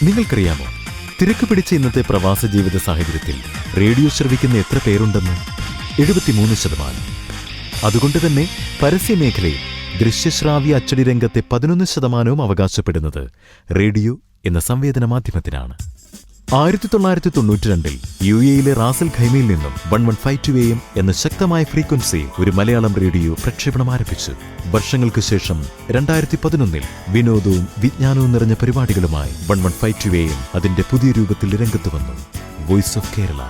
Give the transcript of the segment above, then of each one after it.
നിങ്ങൾക്കറിയാമോ, തിരക്ക് പിടിച്ച ഇന്നത്തെ പ്രവാസ ജീവിത സാഹചര്യത്തിൽ റേഡിയോ ശ്രവിക്കുന്ന എത്ര പേരുണ്ടെന്ന്? 73%. അതുകൊണ്ട് തന്നെ പരസ്യമേഖലയിൽ ദൃശ്യശ്രാവ്യ അച്ചടി രംഗത്തെ 11% അവകാശപ്പെടുന്നത് റേഡിയോ എന്ന സംവേദന മാധ്യമത്തിനാണ്. 1992 UAE റാസൽ ഖൈമയിൽ നിന്നും 1152 AM എന്ന ശക്തമായ ഫ്രീക്വൻസിയിൽ ഒരു മലയാളം റേഡിയോ പ്രക്ഷേപണം ആരംഭിച്ചു. വർഷങ്ങൾക്ക് ശേഷം 2011 വിനോദവും വിജ്ഞാനവും നിറഞ്ഞ പരിപാടികളുമായി 1152 AM അതിന്റെ പുതിയ രൂപത്തിൽ രംഗത്ത് വന്നു. Voice of Kerala.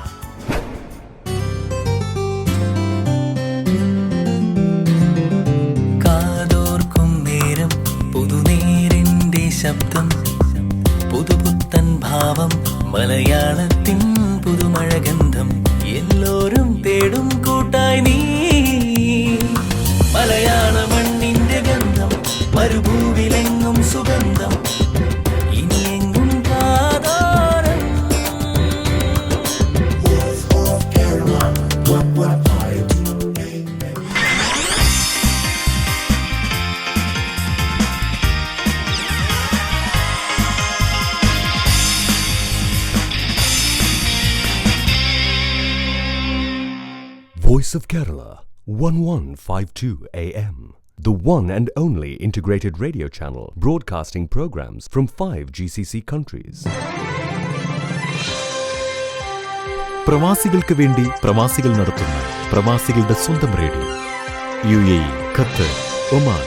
കാതോർക്കും നേരം പുതുനേരിന്റെ ശബ്ദം, പുതുപുത്തൻ ഭാവം, മലയാളത്തിൻ പുതുമഴഗന്ധം, എല്ലോരും തേടും കൂട്ടായി നീ. മലയാള മണ്ണിന്റെ ഗന്ധം, മരുഭൂവിലെങ്ങും സുഗന്ധം, ഇനിയെങ്ങും കാതോരം. Voice of Kerala, 1152 AM. The one and only integrated radio channel broadcasting programs from 5 GCC countries. പ്രവാസികൾക്ക് വേണ്ടി പ്രവാസികൾ നടത്തുന്ന പ്രവാസികളുടെ സ്വന്തം radio. UAE, Qatar, Oman,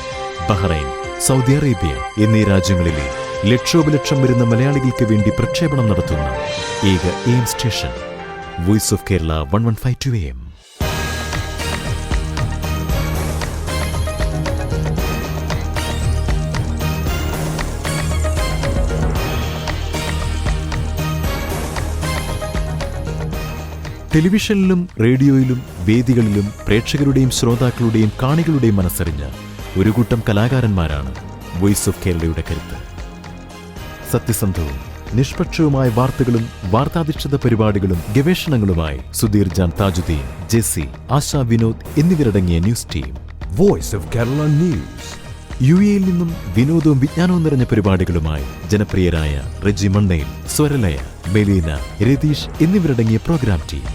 Bahrain, Saudi Arabia എന്നീ രാജ്യങ്ങളിലെ ലക്ഷോപലക്ഷം വരുന്ന മലയാളികൾക്ക് വേണ്ടി പ്രക്ഷേപണം നടത്തുന്ന ഏക AM station voice of Kerala 1152 AM. ടെലിവിഷനിലും റേഡിയോയിലും വേദികളിലും പ്രേക്ഷകരുടെയും ശ്രോതാക്കളുടെയും കാണികളുടെയും മനസ്സറിഞ്ഞ ഒരു കൂട്ടം കലാകാരന്മാരാണ് വോയിസ് ഓഫ് കേരളയുടെ കരുത്ത്. സത്യസന്ധവും നിഷ്പക്ഷവുമായ വാർത്തകളും വാർത്താധിഷ്ഠിത പരിപാടികളും ഗവേഷണങ്ങളുമായി സുധീർ ജാൻ താജുദ്ദീൻ, ജെസ്സി, ആശാ വിനോദ് എന്നിവരടങ്ങിയ news team. Voice of Kerala News. UAE-യിൽ നിന്നും വിനോദവും വിജ്ഞാനവും നിറഞ്ഞ പരിപാടികളുമായി ജനപ്രിയരായ റെജി മണ്ണയിൽ, സ്വരലയ, മെലീന, രതീഷ് എന്നിവരടങ്ങിയ പ്രോഗ്രാം ടീം.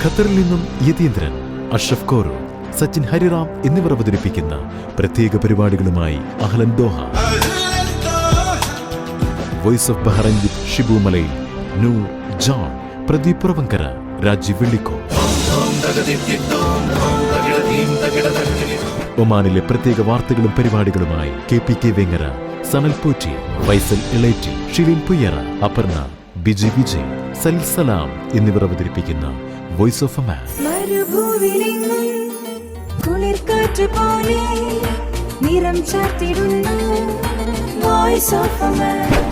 ഖത്തറിൽ നിന്നും യതീന്ദ്രൻ, അഷ്റഫ് കോറു, സച്ചിൻ ഹരിറാം എന്നിവർ അവതരിപ്പിക്കുന്ന പ്രത്യേക പരിപാടികളുമായി അഹ്ലൻ ദോഹ. വോയിസ് ഓഫ് ബഹ്റൈൻ വിത്ത് ഷിബു മലയിൽ, നൂർ, ജോൺ, പ്രദീപ് പുറവങ്കര, രാജീവ് വെള്ളിക്കോ. ഒമാനിലെ പ്രത്യേക വാർത്തകളും പരിപാടികളുമായി KPK വെങ്ങര, സനൽ പോറ്റി, ഫൈസൽ ഇളേറ്റി, ഷിലിൻ പുയ്യറ, അപർണ, ബിജി വിജയ്, സലിൽ സലാം എന്നിവർ അവതരിപ്പിക്കുന്ന വോയിസ് ഓഫ് എ മാൻ.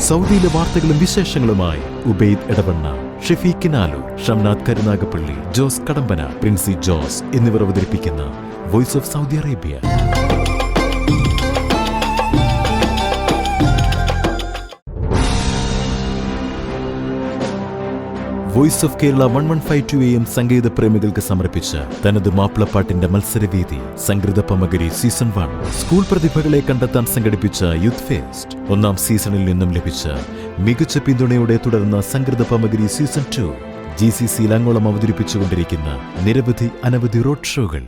സൗദിയിലെ വാർത്തകളും വിശേഷങ്ങളുമായി ഉബൈദ് എടവണ്ണ, ഷെഫീഖ് നാലു, ഷംനാഥ് കരുനാഗപ്പള്ളി, ജോസ് കടമ്പന, പ്രിൻസി ജോസ് എന്നിവർ അവതരിപ്പിക്കുന്ന voice of Saudi Arabia. Voice of Kerala 1152 AM സംഗീത പ്രേമികൾക്ക് സമർപ്പിച്ച തനത് മാപ്പിളപ്പാട്ടിന്റെ മത്സരവേദി സംഗീത പമഗരി സീസൺ 1. സ്കൂൾ പ്രതിഭകളെ കണ്ടെത്താൻ സംഘടിപ്പിച്ച യൂത്ത് ഫെസ്റ്റ്. 1ാം സീസണിൽ നിന്നും ലഭിച്ച മികച്ച പിന്തുണയോടെ തുടർന്ന സംഗീത പമഗരി സീസൺ 2. GCC-യിൽ അങ്ങോളം അവതരിപ്പിച്ചുകൊണ്ടിരിക്കുന്ന അനവധി റോഡ് ഷോകൾ.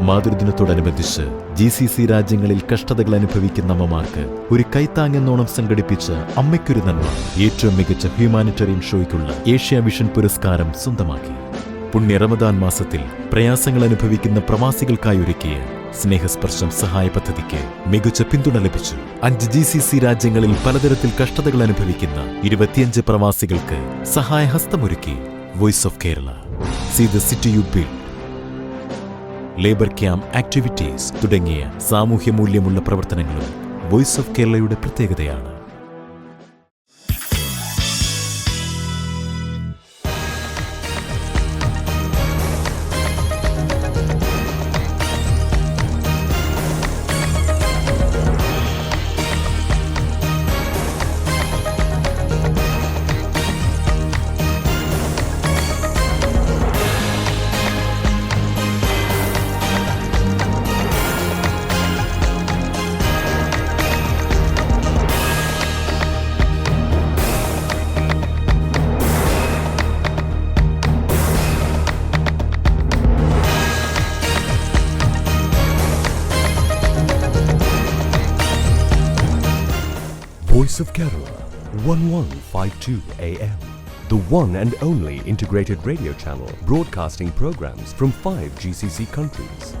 മാതൃദിനത്തോടനുബന്ധിച്ച് GCC രാജ്യങ്ങളിൽ കഷ്ടതകൾ അനുഭവിക്കുന്ന അമ്മമാർക്ക് ഒരു കൈത്താങ്ങെന്നോണം സംഘടിപ്പിച്ച അമ്മയ്ക്കൊരു നന്മ ഏറ്റവും മികച്ച ഹ്യൂമാനിറ്ററിയൻ ഷോയ്ക്കുള്ള ഏഷ്യ വിഷൻ പുരസ്കാരം സ്വന്തമാക്കി. പുണ്യ റമദാൻ മാസത്തിൽ പ്രയാസങ്ങൾ അനുഭവിക്കുന്ന പ്രവാസികൾക്കായി ഒരുക്കിയ സ്നേഹസ്പർശം സഹായ പദ്ധതിക്ക് മികച്ച പിന്തുണ ലഭിച്ചു. 5 GCC രാജ്യങ്ങളിൽ പലതരത്തിൽ കഷ്ടതകൾ അനുഭവിക്കുന്ന 25 പ്രവാസികൾക്ക് സഹായഹസ്തമൊരുക്കി voice of Kerala. See the city you build, labour camp activities തുടങ്ങിയ സാമൂഹ്യ മൂല്യമുള്ള പ്രവർത്തനങ്ങളും വോയിസ് ഓഫ് കേരളയുടെ പ്രത്യേകതയാണ്. Voice of Kerala, 1152 AM. The one and only integrated radio channel broadcasting programs from 5 GCC countries.